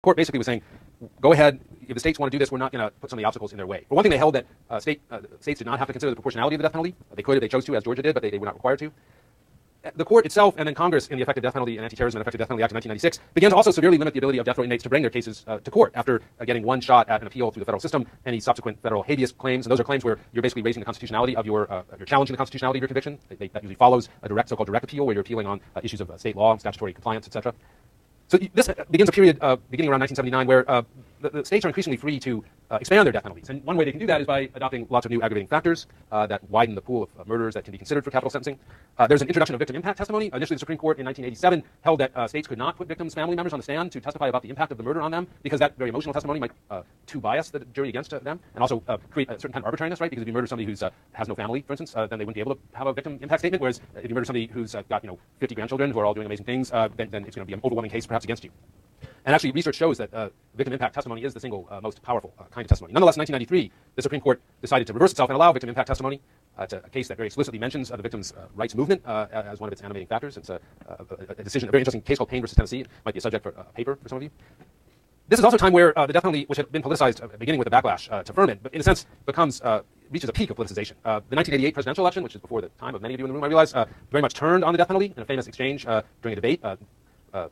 court basically was saying, go ahead, if the states want to do this, we're not going to put some of the obstacles in their way. For one thing, they held that states did not have to consider the proportionality of the death penalty. They could if they chose to, as Georgia did, but they were not required to. The court itself and then Congress in the Effective Death Penalty and Anti-Terrorism and Effective Death Penalty Act of 1996 began to also severely limit the ability of death row inmates to bring their cases to court after getting one shot at an appeal through the federal system. Any subsequent federal habeas claims, and those are claims where you're basically raising the constitutionality of you're challenging the constitutionality of your conviction. That usually follows a direct, so-called direct appeal, where you're appealing on issues of state law, statutory compliance, etc. So this begins a period beginning around 1979 where the states are increasingly free to expand their death penalties. And one way they can do that is by adopting lots of new aggravating factors that widen the pool of murders that can be considered for capital sentencing. There's an introduction of victim impact testimony. Initially, the Supreme Court in 1987 held that states could not put victims' family members on the stand to testify about the impact of the murder on them because that very emotional testimony might too bias the jury against them and also create a certain kind of arbitrariness, right? Because if you murder somebody who has no family, for instance, then they wouldn't be able to have a victim impact statement. Whereas if you murder somebody who's got 50 grandchildren who are all doing amazing things, then it's going to be an overwhelming case perhaps against you. And actually, research shows that victim impact testimony is the single most powerful kind of testimony. Nonetheless, in 1993, the Supreme Court decided to reverse itself and allow victim impact testimony. It's a case that very explicitly mentions the victims' rights movement as one of its animating factors. It's a decision, a very interesting case called Payne versus Tennessee. It might be a subject for a paper for some of you. This is also a time where the death penalty, which had been politicized beginning with the backlash to Furman, but in a sense reaches a peak of politicization. The 1988 presidential election, which is before the time of many of you in the room, I realize, very much turned on the death penalty in a famous exchange during a debate.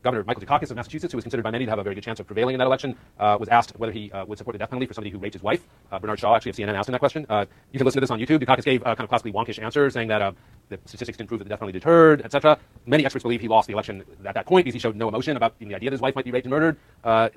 Governor Michael Dukakis of Massachusetts, who was considered by many to have a very good chance of prevailing in that election, was asked whether he would support the death penalty for somebody who raped his wife. Bernard Shaw, actually of CNN, asked him that question. You can listen to this on YouTube. Dukakis gave kind of classically wonkish answer, saying that the statistics didn't prove that the death penalty deterred, etc. Many experts believe he lost the election at that point because he showed no emotion about even the idea that his wife might be raped and murdered.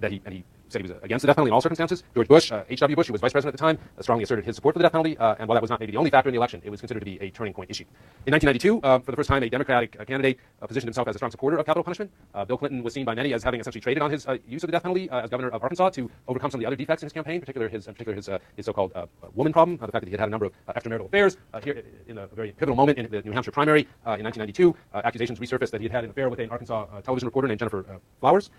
He said he was against the death penalty in all circumstances. George Bush, H.W. Bush, who was vice president at the time, strongly asserted his support for the death penalty, and while that was not maybe the only factor in the election, it was considered to be a turning point issue. In 1992, for the first time, a Democratic candidate positioned himself as a strong supporter of capital punishment. Bill Clinton was seen by many as having essentially traded on his use of the death penalty as governor of Arkansas to overcome some of the other defects in his campaign, in particular his so-called woman problem, the fact that he had a number of extramarital affairs. Here, in a very pivotal moment in the New Hampshire primary in 1992, accusations resurfaced that he had an affair with an Arkansas television reporter named Jennifer Flowers.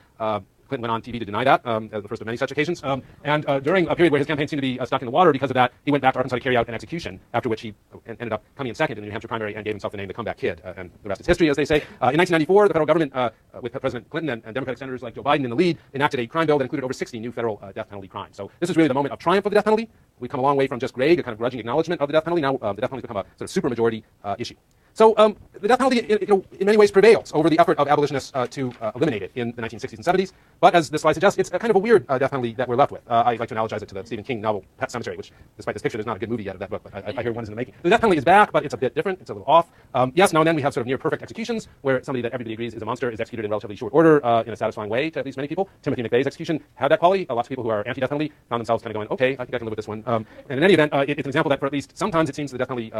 Clinton went on TV to deny that, as the first of many such occasions. And during a period where his campaign seemed to be stuck in the water because of that, he went back to Arkansas to carry out an execution, after which he ended up coming in second in the New Hampshire primary and gave himself the name the Comeback Kid. And the rest is history, as they say. In 1994, the federal government, with President Clinton and Democratic senators like Joe Biden in the lead, enacted a crime bill that included over 60 new federal death penalty crimes. So this is really the moment of triumph of the death penalty. We've come a long way from just Gregg, a kind of grudging acknowledgement of the death penalty. Now the death penalty has become a sort of supermajority issue. So the death penalty, in many ways, prevails over the effort of abolitionists to eliminate it in the 1960s and 70s. But as this slide suggests, it's a kind of a weird death penalty that we're left with. I like to analogize it to the Stephen King novel Pet Sematary, which, despite this picture, there's not a good movie yet of that book, but I hear one is in the making. The death penalty is back, but it's a bit different. It's a little off. Yes, now and then we have sort of near-perfect executions, where somebody that everybody agrees is a monster is executed in relatively short order in a satisfying way to at least many people. Timothy McVeigh's execution had that quality. Lots of people who are anti-death penalty found themselves kind of going, okay, I think I can live with this one. And in any event, it's an example that for at least sometimes it seems the death penalty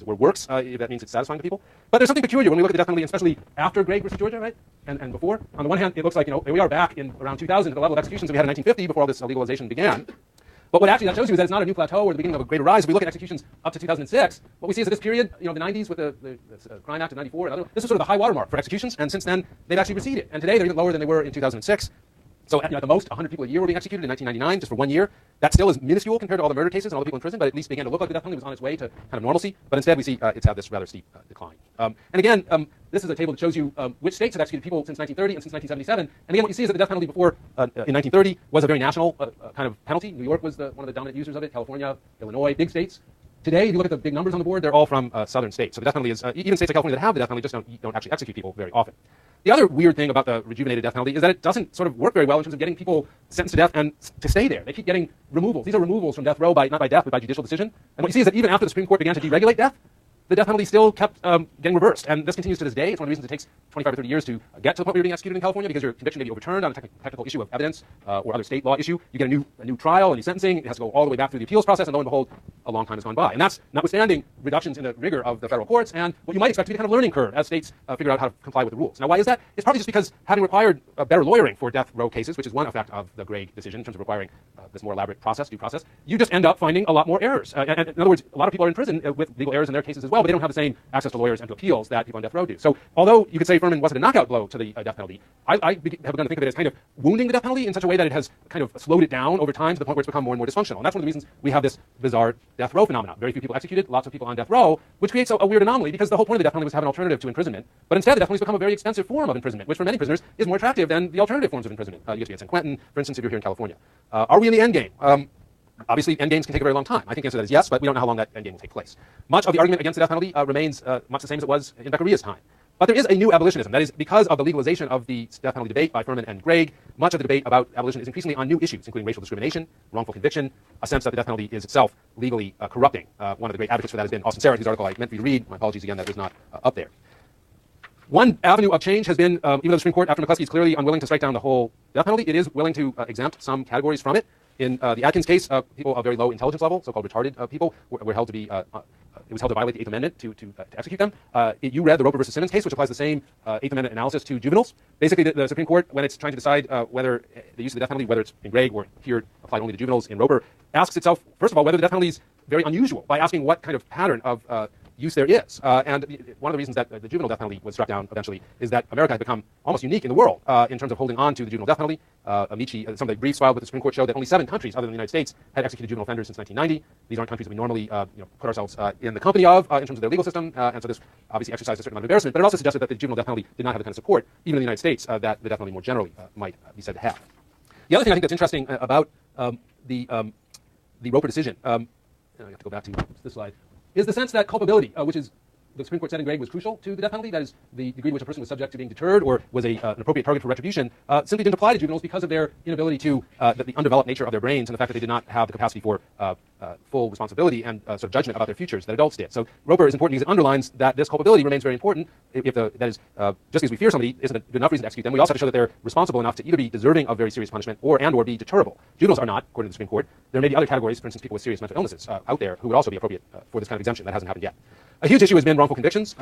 works, if that means it's satisfying to people. But there's something peculiar when we look at the death penalty, especially after Gregg versus Georgia, right? And before. On the one hand, it looks like, we are back in around 2000 at the level of executions that we had in 1950 before all this legalization began. But what actually that shows you is that it's not a new plateau or the beginning of a greater rise. If we look at executions up to 2006, what we see is that this period, the 90s with the Crime Act of 94, and this was sort of the high watermark for executions, and since then, they've actually receded. And today, they're even lower than they were in 2006. So at the most, 100 people a year were being executed in 1999, just for 1 year. That still is minuscule compared to all the murder cases and all the people in prison, but at least began to look like the death penalty was on its way to kind of normalcy. But instead, we see it's had this rather steep decline. And again, this is a table that shows you which states have executed people since 1930 and since 1977. And again, what you see is that the death penalty before in 1930 was a very national kind of penalty. New York was one of the dominant users of it. California, Illinois, big states. Today, if you look at the big numbers on the board, they're all from southern states. So the death penalty is, even states like California that have the death penalty just don't actually execute people very often. The other weird thing about the rejuvenated death penalty is that it doesn't sort of work very well in terms of getting people sentenced to death and to stay there. They keep getting removals. These are removals from death row not by death, but by judicial decision. And what you see is that even after the Supreme Court began to deregulate death, the death penalty still kept getting reversed. And this continues to this day. It's one of the reasons it takes 25 or 30 years to get to the point where you're being executed in California, because your conviction may be overturned on a technical issue of evidence or other state law issue. You get a new trial, a new sentencing. It has to go all the way back through the appeals process, and lo and behold, a long time has gone by. And that's notwithstanding reductions in the rigor of the federal courts and what you might expect to be the kind of learning curve as states figure out how to comply with the rules. Now, why is that? It's probably just because having required better lawyering for death row cases, which is one effect of the Gregg decision in terms of requiring this more elaborate due process, you just end up finding a lot more errors. And in other words, a lot of people are in prison with legal errors in their cases as well, but they don't have the same access to lawyers and to appeals that people on death row do. So although you could say Furman wasn't a knockout blow to the death penalty, I have begun to think of it as kind of wounding the death penalty in such a way that it has kind of slowed it down over time to the point where it's become more and more dysfunctional. And that's one of the reasons we have this bizarre death row phenomenon. Very few people executed, lots of people on death row, which creates a weird anomaly because the whole point of the death penalty was to have an alternative to imprisonment. But instead, the death penalty has become a very expensive form of imprisonment, which for many prisoners is more attractive than the alternative forms of imprisonment. You get to be at San Quentin, for instance, if you're here in California. Are we in the end game? Obviously, end games can take a very long time. I think the answer to that is yes, but we don't know how long that end game will take place. Much of the argument against the death penalty remains much the same as it was in Beccaria's time. But there is a new abolitionism. That is, because of the legalization of the death penalty debate by Furman and Gregg, much of the debate about abolition is increasingly on new issues, including racial discrimination, wrongful conviction, a sense that the death penalty is itself legally corrupting. One of the great advocates for that has been Austin Serrett, whose article I meant for you to read. My apologies again that it was not up there. One avenue of change has been, even though the Supreme Court, after McCluskey, is clearly unwilling to strike down the whole death penalty, it is willing to exempt some categories from it. In the Atkins case, people of very low intelligence level, so-called retarded people, were held to be, it was held to violate the Eighth Amendment to execute them. You read the Roper versus Simmons case, which applies the same Eighth Amendment analysis to juveniles. Basically, the Supreme Court, when it's trying to decide whether the use of the death penalty, whether it's in Gregg or here applied only to juveniles in Roper, asks itself, first of all, whether the death penalty is very unusual by asking what kind of pattern of use there is. And one of the reasons that the juvenile death penalty was struck down eventually is that America had become almost unique in the world in terms of holding on to the juvenile death penalty. Amici, some of the briefs filed with the Supreme Court showed that only 7 countries other than the United States had executed juvenile offenders since 1990. These aren't countries that we normally put ourselves in the company of in terms of their legal system, and so this obviously exercised a certain amount of embarrassment, but it also suggested that the juvenile death penalty did not have the kind of support, even in the United States, that the death penalty more generally might be said to have. The other thing I think that's interesting about the Roper decision, and I have to go back to this slide, is the sense that culpability, which is the Supreme Court said in Gregg was crucial to the death penalty, that is, the degree to which a person was subject to being deterred or was an appropriate target for retribution, simply didn't apply to juveniles because of their inability to, the undeveloped nature of their brains and the fact that they did not have the capacity for full responsibility and sort of judgment about their futures that adults did. So Roper is important because it underlines that this culpability remains very important. That is, just because we fear somebody isn't a good enough reason to execute them, we also have to show that they're responsible enough to either be deserving of very serious punishment or be deterrable. Juveniles are not, according to the Supreme Court. There may be other categories, for instance, people with serious mental illnesses out there who would also be appropriate for this kind of exemption. That hasn't happened yet. A huge issue has been wrongful convictions.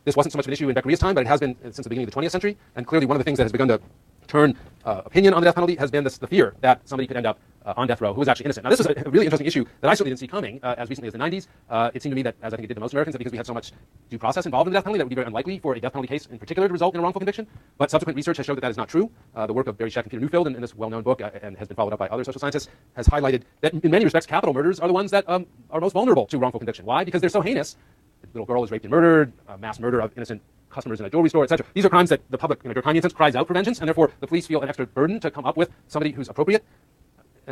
This wasn't so much of an issue in Beccaria's time, but it has been since the beginning of the 20th century. And clearly one of the things that has begun to turn opinion on the death penalty has been the fear that somebody could end up on death row who was actually innocent. Now, this was a really interesting issue that I certainly didn't see coming as recently as the 90s. It seemed to me that, as I think it did to most Americans, that because we had so much due process involved in the death penalty, that it would be very unlikely for a death penalty case in particular to result in a wrongful conviction. But subsequent research has showed that that is not true. The work of Barry Scheck and Peter Neufeld in this well-known book and has been followed up by other social scientists has highlighted that in many respects capital murders are the ones that are most vulnerable to wrongful conviction. Why? Because they're so heinous. The little girl is raped and murdered, mass murder of innocent customers in a jewelry store, etc. These are crimes that the public, in a draconian sense, cries out for vengeance, and therefore the police feel an extra burden to come up with somebody who's appropriate.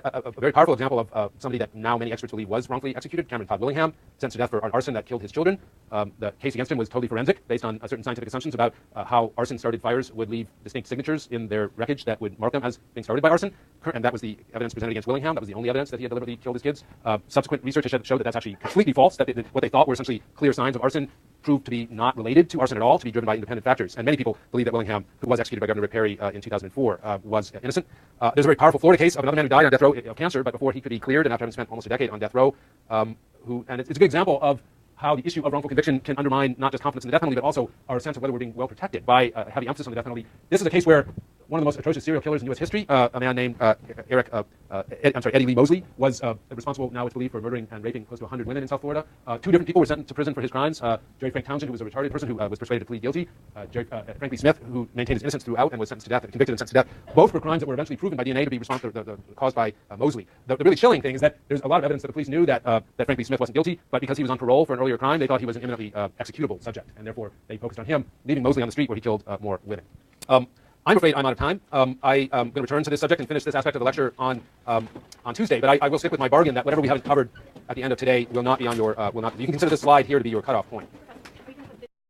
A very powerful example of somebody that now many experts believe was wrongfully executed, Cameron Todd Willingham, sentenced to death for an arson that killed his children. The case against him was totally forensic, based on certain scientific assumptions about how arson-started fires would leave distinct signatures in their wreckage that would mark them as being started by arson. And that was the evidence presented against Willingham. That was the only evidence that he had deliberately killed his kids. Subsequent research has showed that that's actually completely false, that what they thought were essentially clear signs of arson proved to be not related to arson at all, to be driven by independent factors. And many people believe that Willingham, who was executed by Governor Rick Perry in 2004, was innocent. There's a very powerful Florida case of another man who died on death row of cancer, but before he could be cleared and after having spent almost a decade on death row, and it's a good example of how the issue of wrongful conviction can undermine not just confidence in the death penalty, but also our sense of whether we're being well protected by a heavy emphasis on the death penalty. This is a case where one of the most atrocious serial killers in U.S. history, a man named Eddie Lee Mosley, was responsible, now it's believed, for murdering and raping close to 100 women in South Florida. 2 different people were sentenced to prison for his crimes. Jerry Frank Townsend, who was a retarded person who was persuaded to plead guilty. Frank Lee Smith, who maintained his innocence throughout and was sentenced to death, convicted and sentenced to death. Both were crimes that were eventually proven by DNA to be caused by Mosley. The really chilling thing is that there's a lot of evidence that the police knew that Frank Lee Smith wasn't guilty, but because he was on parole for an earlier crime, they thought he was an imminently executable subject, and therefore they focused on him, leaving Mosley on the street where he killed more women. I'm afraid I'm out of time. I'm going to return to this subject and finish this aspect of the lecture on Tuesday, but I will stick with my bargain that whatever we haven't covered at the end of today will not be on your, you can consider this slide here to be your cutoff point.